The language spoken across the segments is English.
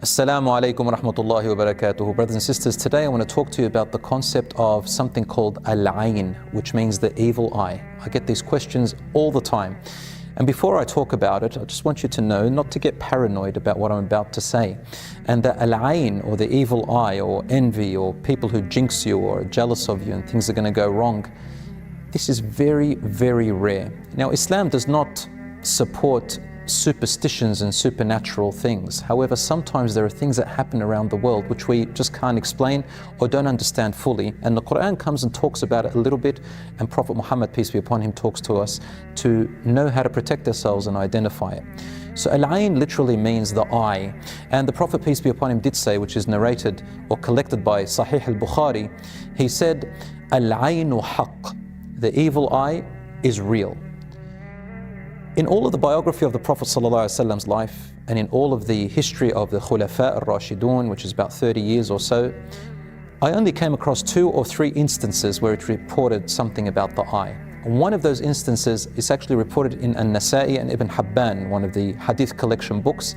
Assalamu alaikum wa rahmatullahi wa barakatuhu. Brothers and sisters, today I want to talk to you about the concept of something called al-ayn, which means the evil eye. I get these questions all the time. And before I talk about it, I just want you to know not to get paranoid about what I'm about to say. And that al-ayn, or the evil eye, or envy, or people who jinx you or are jealous of you and things are going to go wrong, this is very, very rare. Now, Islam does not support superstitions and supernatural things. However, sometimes there are things that happen around the world which we just can't explain or don't understand fully. And the Quran comes and talks about it a little bit, and Prophet Muhammad, peace be upon him, talks to us to know how to protect ourselves and identify it. So al-ayn literally means the eye. And the Prophet, peace be upon him, did say, which is narrated or collected by Sahih al-Bukhari, he said, al-aynu haqq, the evil eye is real. In all of the biography of the Prophet ﷺ's life, and in all of the history of the Khulafa al-Rashidun, which is about 30 years or so, I only came across 2 or 3 instances where it reported something about the eye. And one of those instances is actually reported in An-Nasa'i and Ibn Hibban, one of the hadith collection books.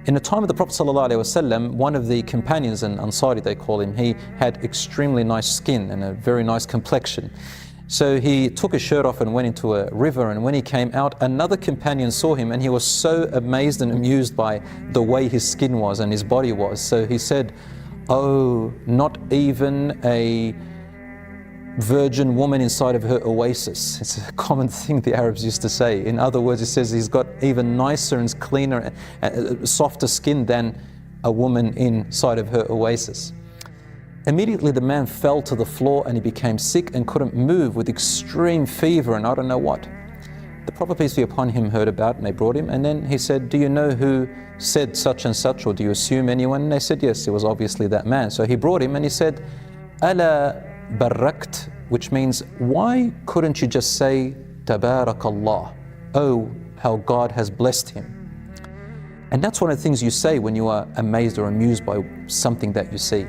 In the time of the Prophet ﷺ, one of the companions, an Ansari they call him, he had extremely nice skin and a very nice complexion. So he took his shirt off and went into a river, and when he came out, another companion saw him, and he was so amazed and amused by the way his skin was and his body was. So he said, "Oh, not even a virgin woman inside of her oasis." It's a common thing the Arabs used to say. In other words, he says he's got even nicer and cleaner, softer skin than a woman inside of her oasis. Immediately the man fell to the floor and he became sick and couldn't move with extreme fever and I don't know what. The Prophet, peace be upon him, heard about it and they brought him, and then he said, "Do you know who said such and such, or do you assume anyone?" And they said yes, it was obviously that man. So he brought him and he said, "Ala barakt," which means, why couldn't you just say Tabarakallah? Oh, how God has blessed him. And that's one of the things you say when you are amazed or amused by something that you see.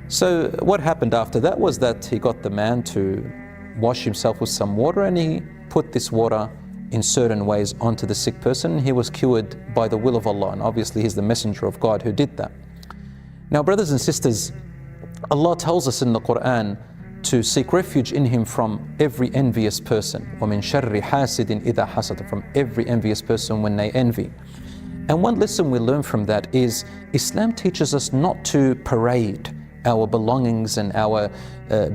So what happened after that was that he got the man to wash himself with some water, and he put this water in certain ways onto the sick person. He was cured by the will of Allah, and obviously he's the messenger of God who did that. Now, brothers and sisters, Allah tells us in the Quran to seek refuge in Him from every envious person. وَمِن شَرِّ حَاسِدٍ إِذَا حَسَدَ, from every envious person when they envy. And one lesson we learn from that is Islam teaches us not to parade our belongings and our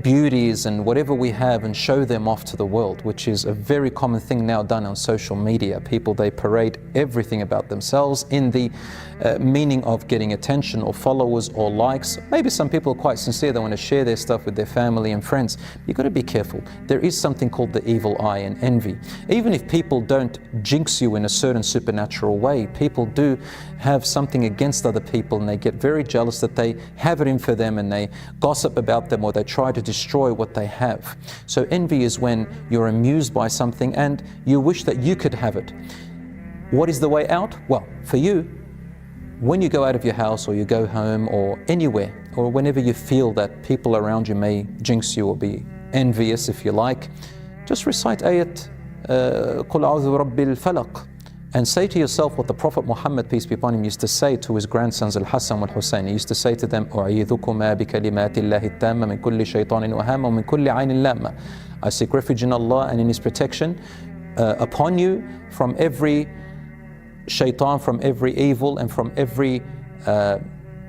beauties and whatever we have and show them off to the world, which is a very common thing now done on social media. People, they parade everything about themselves in the meaning of getting attention or followers or likes. Maybe some people are quite sincere, they want to share their stuff with their family and friends. You've got to be careful. There is something called the evil eye and envy. Even if people don't jinx you in a certain supernatural way, people do have something against other people and they get very jealous that they have it in for them, and they gossip about them or they try to destroy what they have. So envy is when you're amused by something and you wish that you could have it. What is the way out? Well, for you, when you go out of your house or you go home or anywhere, or whenever you feel that people around you may jinx you or be envious, if you like, just recite ayat قُلْ أَعُوذُ بِرَبِّ الْفَلَقِ, and say to yourself what the Prophet Muhammad, peace be upon him, used to say to his grandsons Al-Hassan wal-Hussein. He used to say to them, أُعِيذُكُمَا بِكَلِمَاتِ اللَّهِ التَّامَّةِ مِنْ كُلِّ شَيْطَانٍ وَهَامٍ وَمِنْ كُلِّ عَيْنٍ لَامَّةٍ. I seek refuge in Allah and in His protection upon you from every shaitan, from every evil, and from every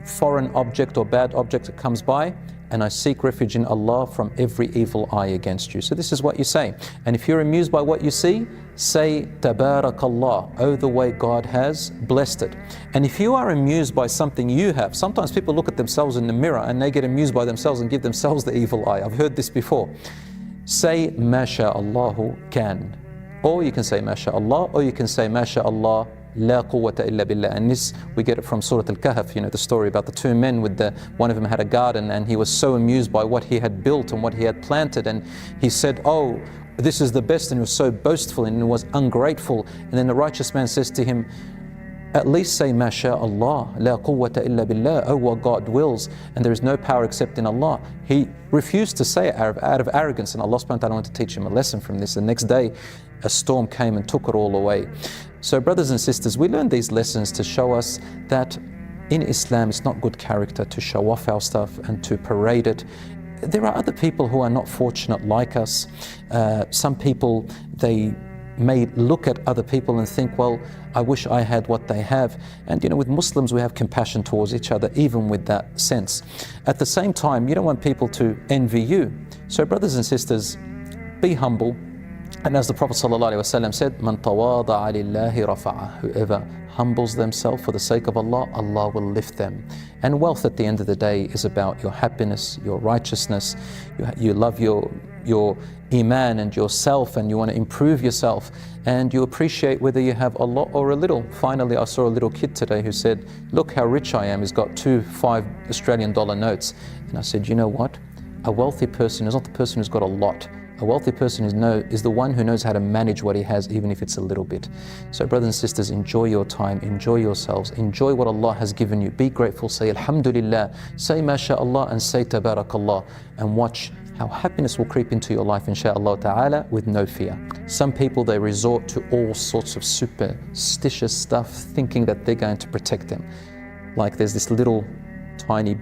foreign object or bad object that comes by. And I seek refuge in Allah from every evil eye against you. So this is what you say. And if you're amused by what you see, say Tabarakallah, oh, the way God has blessed it. And if you are amused by something you have, sometimes people look at themselves in the mirror and they get amused by themselves and give themselves the evil eye. I've heard this before. Say MashaAllahu can. Or you can say MashaAllah, or you can say MashaAllah La quwwata illa billah. And this, we get it from Surah Al-Kahf, the story about the 2 men with one of them had a garden, and he was so amused by what he had built and what he had planted, and he said, "Oh, this is the best," and he was so boastful and he was ungrateful. And then the righteous man says to him, "At least say MashaAllah, La quwwata illa billah, oh, what God wills, and there is no power except in Allah." He refused to say it out of arrogance, and Allah subhanahu wa ta'ala wanted to teach him a lesson from this. The next day, a storm came and took it all away. So brothers and sisters, we learn these lessons to show us that In Islam, it's not good character to show off our stuff and to parade it. There are other people who are not fortunate like us. Some people, they may look at other people and think, well, I wish I had what they have. And with Muslims, we have compassion towards each other, even with that sense. At the same time, you don't want people to envy you. So brothers and sisters, be humble. And as the Prophet ﷺ said, "Man tawada'a lillahi rafa'ah." Whoever humbles themselves for the sake of Allah, Allah will lift them. And wealth at the end of the day is about your happiness, your righteousness. You love your iman and yourself, and you want to improve yourself, and you appreciate whether you have a lot or a little. Finally, I saw a little kid today who said, "Look how rich I am." He's got 2 $5 notes. And I said, you know what? A wealthy person is not the person who's got a lot. A wealthy person is the one who knows how to manage what he has, even if it's a little bit. So brothers and sisters, enjoy your time, enjoy yourselves, enjoy what Allah has given you. Be grateful, say Alhamdulillah, say MashaAllah, and say Tabarakallah, and watch how happiness will creep into your life, inshaAllah ta'ala, with no fear. Some people, they resort to all sorts of superstitious stuff, thinking that they're going to protect them. Like there's this little tiny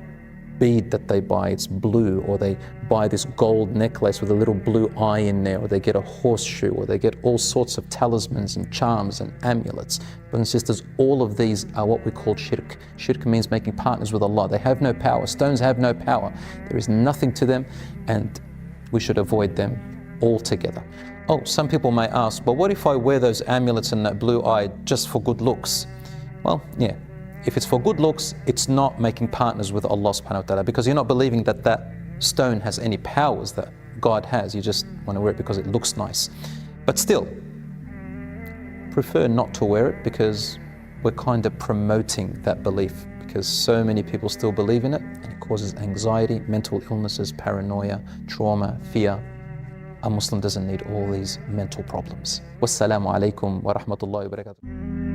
bead that they buy, it's blue, or they buy this gold necklace with a little blue eye in there, or they get a horseshoe, or they get all sorts of talismans and charms and amulets. Brothers and sisters, all of these are what we call shirk. Shirk means making partners with Allah. They have no power. Stones have no power. There is nothing to them, and we should avoid them altogether. Oh, some people may ask, but what if I wear those amulets and that blue eye just for good looks? Well, yeah. If it's for good looks, it's not making partners with Allah subhanahu wa ta'ala, because you're not believing that that stone has any powers that God has. You just want to wear it because it looks nice. But still, prefer not to wear it, because we're kind of promoting that belief, because so many people still believe in it, and it causes anxiety, mental illnesses, paranoia, trauma, fear. A Muslim doesn't need all these mental problems. Wassalamu alaikum wa rahmatullahi wa barakatuh.